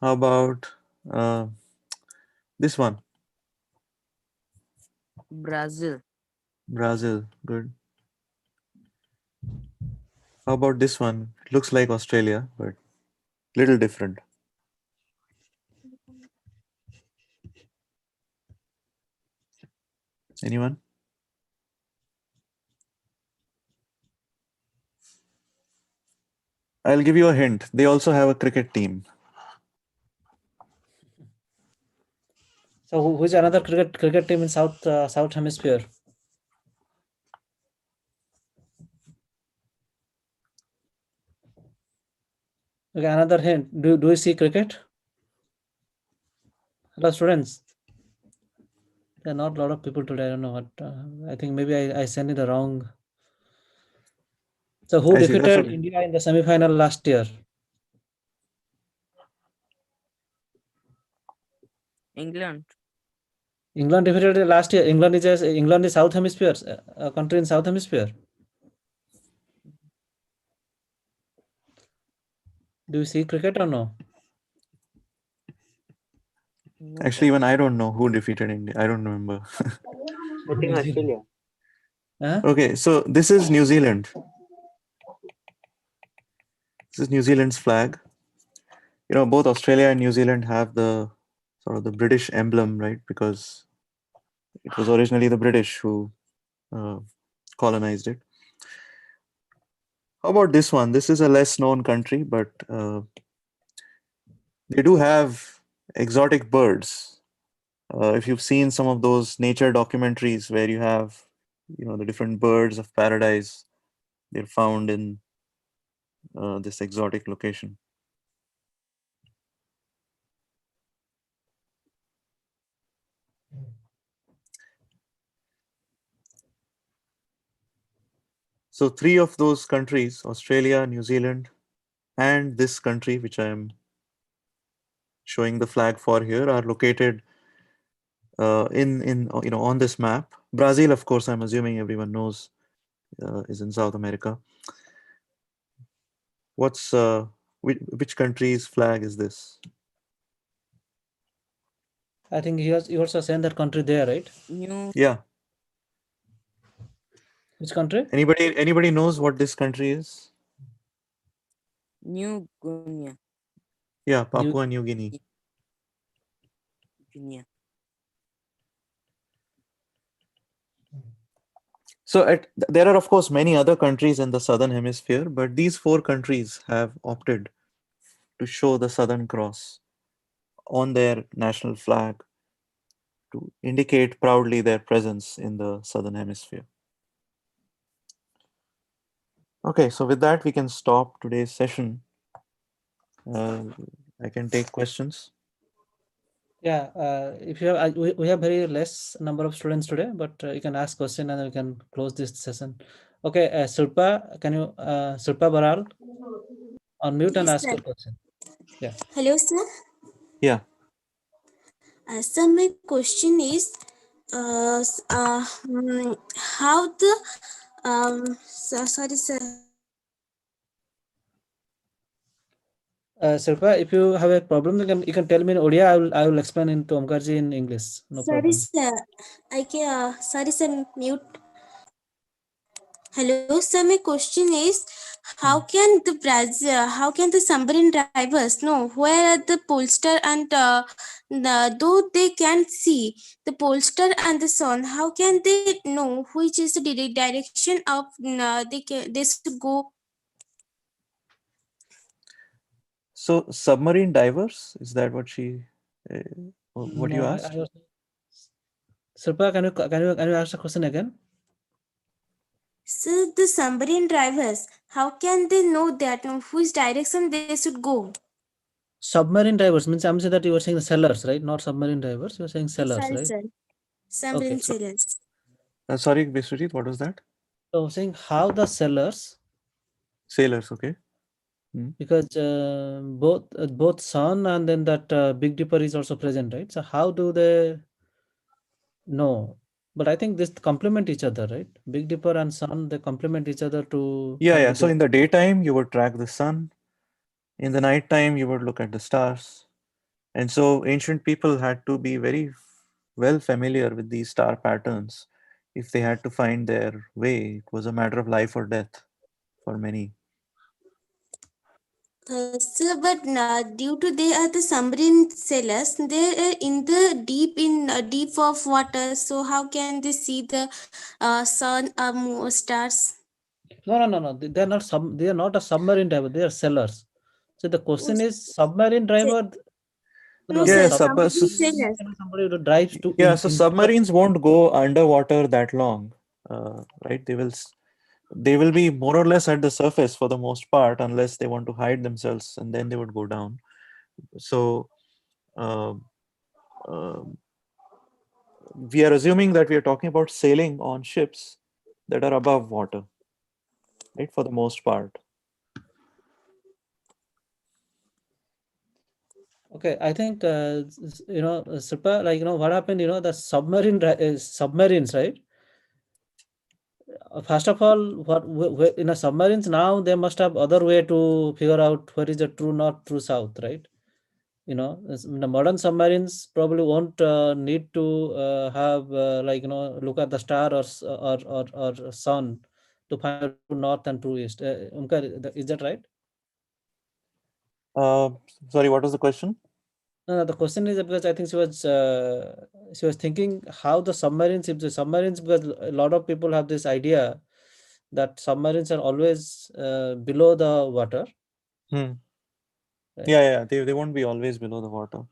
How about uh, this one? Brazil. Brazil, good. How about this one? It looks like Australia, but little different. Anyone? I'll give you a hint. They also have a cricket team. So which another cricket team in South Hemisphere? Okay, another hint. Do you see cricket? Hello, students. There are not a lot of people today. I don't know what. I think maybe I sent it the wrong. So who I see. That's defeated okay. India in the semi-final last year? England. England defeated it last year. England is South Hemisphere, a country in South Hemisphere. Do you see cricket or no? No, Actually, sir. even I don't know who defeated India. I don't remember. I think New Zealand. Australia. Huh? Okay, so this is New Zealand. This is New Zealand's flag. Both Australia and New Zealand have the sort of the British emblem, right? Because it was originally the British who uh, colonized it. How about this one? This is a less known country, but they do have exotic birds. If you've seen some of those nature documentaries where you have, the different birds of paradise, they're found in this exotic location. So three of those countries, Australia, New Zealand, and this country, which I am showing the flag for here, are located in on this map. Brazil, of course, I'm assuming everyone knows, is in South America. What's which country's flag is this? I think you also sent that country there, right? New Yeah. Which country? Anybody knows what this country is? New Guinea. Yeah, New. Papua New Guinea. Guinea. So there are of course many other countries in the southern hemisphere, but these four countries have opted to show the Southern Cross on their national flag to indicate proudly their presence in the southern hemisphere. Okay, so with that we can stop today's session. Uh, I can take questions. Yeah. If you have, we have very less number of students today, but you can ask question and we can close this session. Okay, Shilpa, can you Shilpa Baral unmute and Yes, ask sir. your question? Yeah. Hello, sir. Yeah. Sir, my question is, how the sorry, sir. Shilpa, if you have a problem, you can tell me in Odia. I will explain into Omkarji in English. No Sorry, problem. sir. I can. Sorry, sir. Mute. Hello, sir. My question is, how can the submarine drivers know where are the polster and though they can see the polster and the sun, how can they know which is the direction of they should go? So submarine divers, is that what what you No, asked? Shilpa, can you ask the question again? So the submarine drivers, how can they know that which direction they should go? Submarine drivers means I'm saying that you were saying the sellers, right? Not submarine drivers. You were saying sellers, Sorry, right? sir. Okay. Submarine sailors. Sorry, Biswajit, what was that? So saying how the sellers, Sailors, okay. because both Sun and then that Big Dipper is also present, right? So how do they know? But I think this complement each other, right? Big Dipper and Sun, they complement each other to Yeah, find yeah. the So direction. in the daytime, you would track the sun. In the nighttime, you would look at the stars. And so ancient people had to be very well familiar with these star patterns. If they had to find their way, it was a matter of life or death for many. Sir, but due to they are the submarine sailors, they are in the deep of water. So how can they see the sun or stars? No. They are not they are not a submarine driver, they are sellers. So the Oh, question is submarine driver. No, no, the Yeah, sir, submarine submarine s- sailors. somebody who drives to yeah. So in front of. submarines won't go underwater that long, right? They will be more or less at the surface for the most part, unless they want to hide themselves, and then they would go down. So uh, uh, we are assuming that we are talking about sailing on ships that are above water, right? For the most part. Okay, I think Shilpa, like what happened. The submarines, right? First of all, in a submarines now they must have other way to figure out where is the true north, true south, right? The modern submarines probably won't need to have look at the star or sun to find the true north and true east. Omkar, is that right? Uh, Sorry, what was the question? No, the question is because I think she was thinking how the submarines, if the submarines, because a lot of people have this idea that submarines are always below the water, Hmm. right? Yeah, they won't be always below the water.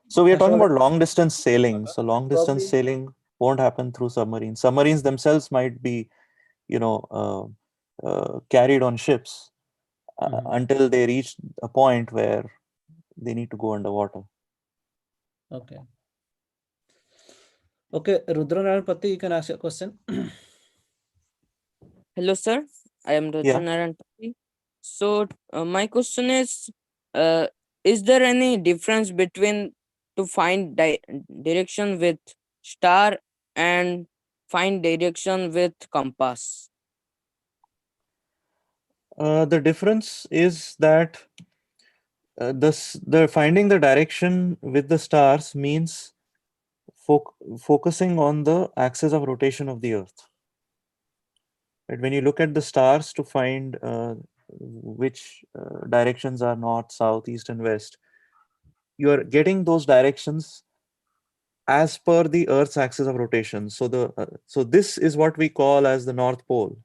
So we are Yeah, talking so about long distance sailing. So long distance probably. sailing won't happen through submarines. Submarines themselves might be, carried on ships Mhm. until they reach a point where they need to go underwater. Okay. Okay, Rudra Pati, you can ask your question. Hello, sir. I am Yeah. Rajanaran Pati. So, my question uh, is there any difference between to find direction with star and find direction with compass? The difference is that the finding the direction with the stars means focusing on the axis of rotation of the Earth. Right? When you look at the stars to find which directions are north, south, east, and west, you are getting those directions as per the Earth's axis of rotation. So this is what we call as the North Pole.